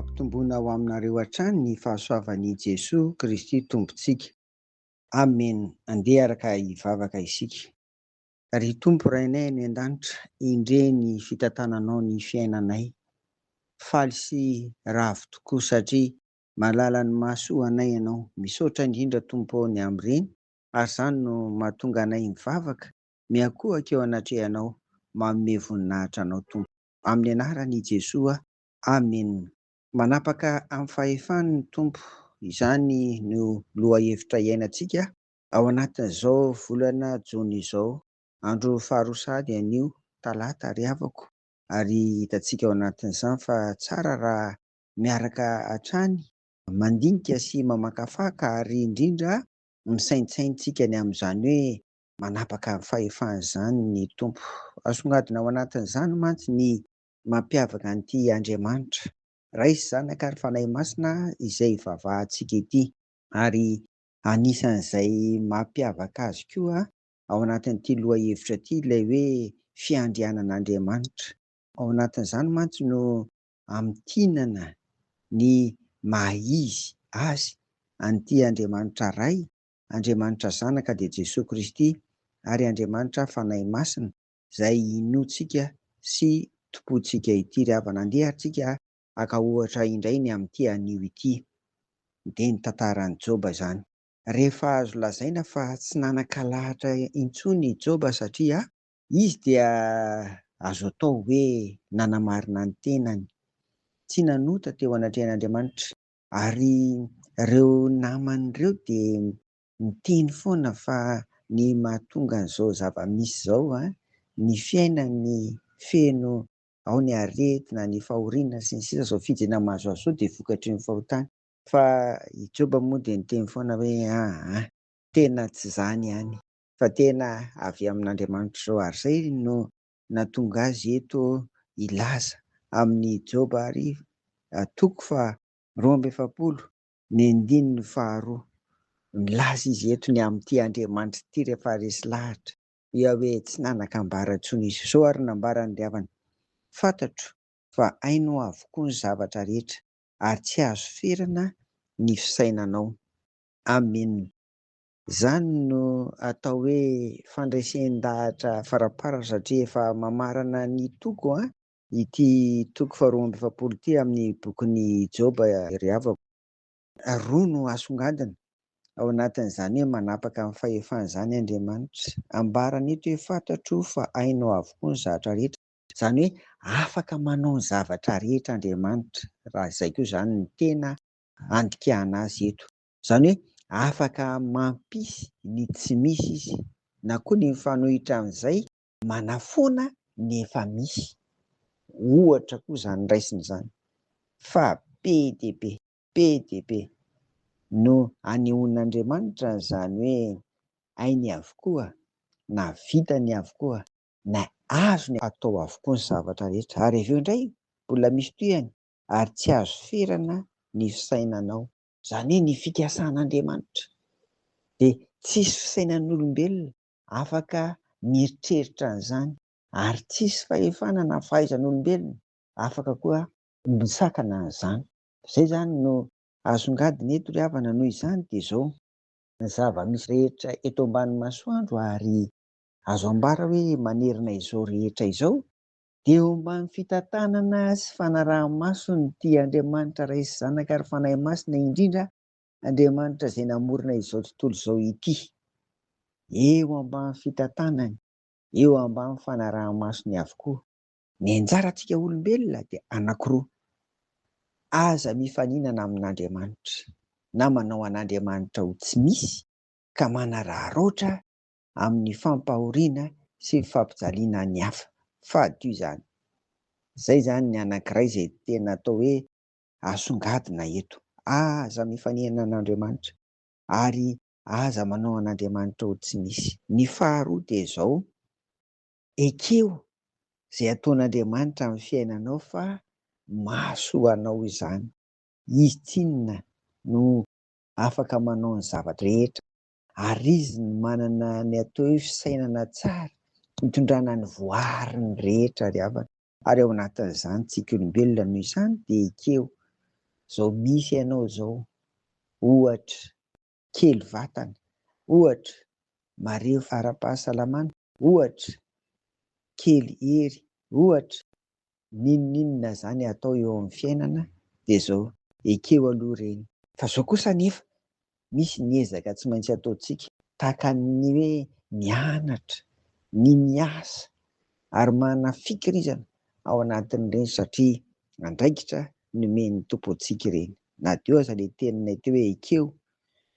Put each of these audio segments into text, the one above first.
Mampitombona ao aminareo hatrany ny fahasoavan'i Jesoa Kristy Tompontsika. Amen. Andeha araka hivavaka isika. Ry Tompo Rainay any an-danitra, indre ny fitantananao ny fiainanay. Faly sy ravo tokoa satria mahalala ny mahasoa anay ianao. Misaotra indrindra Tompo ny amin'ireny, ary izany no mahatonga anay mivavaka, miankohaka eo anatrehanao, manome voninahitra anao Tompo. Amin'ny anaran'i Jesoa. Amen. Manapaka amin'ny fahefany ny Tompo, izany no loha hevitra iainantsika ao anatin'izao volana Jona izao. Andro faharosady anio, talata riavako, ary hitantsika ao anatin'izany fa tsara raha miaraka hatrany mandinika sy mamakafaka, ary indrindra misaintsaintsika ny amin'izany hoe manapaka amin'ny fahefan'izany ny Tompo. Asongadina ao anatin'izany mantsy ny mampiavaka an'ity Andriamanitra Ray sy Zanaka ary Fanahy Masina izay ivavahantsika ity, ary anisan'izay mampiavaka azy koa ao anatin'ity loha hevitra ity ilay hoe fiandrianan'Andriamanitra. Ao anatin'izany mantsy noamitinana ny maha-izy azy an'ity Andriamanitra Ray, Andriamanitra Zanaka dia Jesoa Kristy, ary Andriamanitra Fanahy Masina izay inoantsika sy tompontsika ity. Ry havana andeha tsika aka ohatra indray ny amin'ity anio ity, dia ny tantaran'i Joba izany. Rehefa azo lazaina fa tsy nanan-kalahatra intsony Joba, satria izy dia azo atao hoe nanamarina ny tenany, tsy nanota teo anatrehan'Andriamanitra, ary ireo namany ireo dia miteny foana fa ny mahatonga an'izao zava-misy izao, ny fiainany feno ao ny aretina, ny fahoriana sy ny sisa, izao fijina mahazo azy izao dia vokatry ny fahotana. Fa i Joba moa dia niteny foana hoe tena tsy izany ihany, fa tena avy amin'Andriamanitra izao, ary izay no nahatonga azy eto ilaza amin'ny Joba ary toko fa 12 ny andininy faharoa. Milaza izy eto ny amin'ity Andriamanitra ity rehefa resy lahatra, ia hoe tsy nanan-kambara intsony izy. Izao ary nambarany ry havana: fantatro fa hainao avokoa ny zavatra rehetra, ary tsy azo ferana ny fisainanao. Amen. Izany no atao hoe fandraisendahatra farapara, satria efa mamarana ny toko ity toko faharoa amby efapolo ity amin'ny bokin'ny Joba ry havako. Roa no asongadina ao anatin'izany hoe manapaka amin'ny fahefan'izany Andriamanitra. Ambarana eto hoe fantatro fa hainao avokoa ny zavatra rehetra, izany hoe afaka manao ny zavatra rehetra Andriamanitra, raha izay koa izany ny tena andikana azy eto. Izany hoe afaka mampisy ny tsy misy izy, na koa ny mifanohitra amin'izay manafoana ny efa misy. Ohatra koa izany raisiny izany, fa be dia be no anehoan'Andriamanitra izany hoe hainy avokoa, na vitany avokoa, na azony atao avokoa ny zavatra rehetra, ary avy eo indray mbola misy tohany, ary tsy azo ferana ny fisainanao. Izany hoe ny fikasan'Andriamanitra dia tsisy fisainan'olombelona afaka mieritreritra an'izany, ary tsisy fahefana na fahaizan'olombelona afaka koa misakana an'izany. Izay izany no asongadina eto ry havana. Noho izany dia izao ny zava-misy rehetra eto ambany masoandro, ary azo ambara hoe manerina izao rehetra izao, dia eo ambany fitantanana sy fanaraha-maso nyity Andriamanitra Ray sy Zanaka ary Fanahy Masina, indrindra Andriamanitra izay namorona izao tontolo izao ity. Eo ambany fitantanany, eo ambany fanaraha-masony avokoa. Ny anjarantsika olombelona dia anankiroa: aza mifaninana amin'Andriamanitra, na manao an'Andriamanitra ho tsy misy, ka manararoatra amin'ny fampahoriana sy fampijaliana ny hafa. Fadio izany. Izay izany ny anankiray izay tena atao hoe asongadina eto: aza mifaninana amin'Andriamanitra, ary aza manao an'Andriamanitra ho tsy misy. Ny faharoa dia izao: ekeo izay ataon'Andriamanitra amin'ny fiainanao fa mahasoa anao izany. Izy tsinona no afaka manao ny zavatra rehetra, ary izy no manana ny atao hoe fisainana tsara, hitondrana ny voariny rehetra ry havana. Ary ao anatin'izany tsika olombelona, noho izany dia ekeo Zao misy ianao zao, ohatra kely vatana, ohatra mareo ara-pahasalamana, ohatra kely hery, ohatra n'inon'inona zany atao eo amin'ny fiainana, de zao ekeo aloha reny. Fa zao kosa anefa misy ny ezaka tsy maintsy ataontsika, tahaka ny hoe mianatra, ny miasa ary manana fikirizana ao anatin'ireny satria andraikitra nomen'ny Tompo antsika ireny. Na dia aza le teninay teo hoe ekeo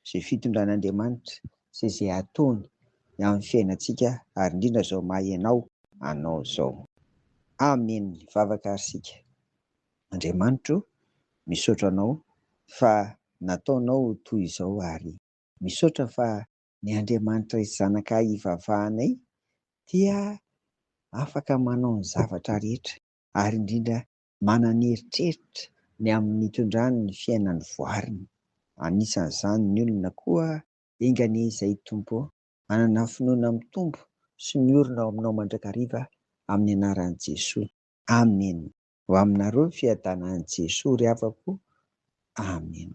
izay fitondran'Andriamanitra sy izay ataony amin'ny fiainantsika ary indrindra zao maha ianao hanao zao. Amen. Vavaka ary sika. Andriamanitra misaotra anao fa nataonao toy izao ary misaotra fa ny Andriamanitra zanaka ivavahanay dia afaka manao ny zavatra rehetra ary indrindra manana eritreritra ny amin'ny hitondrany ny fiainany voariny. Anisan'izany ny olona koa engan'izay Tompo, manana finoana mitombo sy miorina ao aminao mandrakariva amin'ny anaran'i Jesosy. Amen. Ho aminareo fiadanan'i Jesosy ry havako. Amen.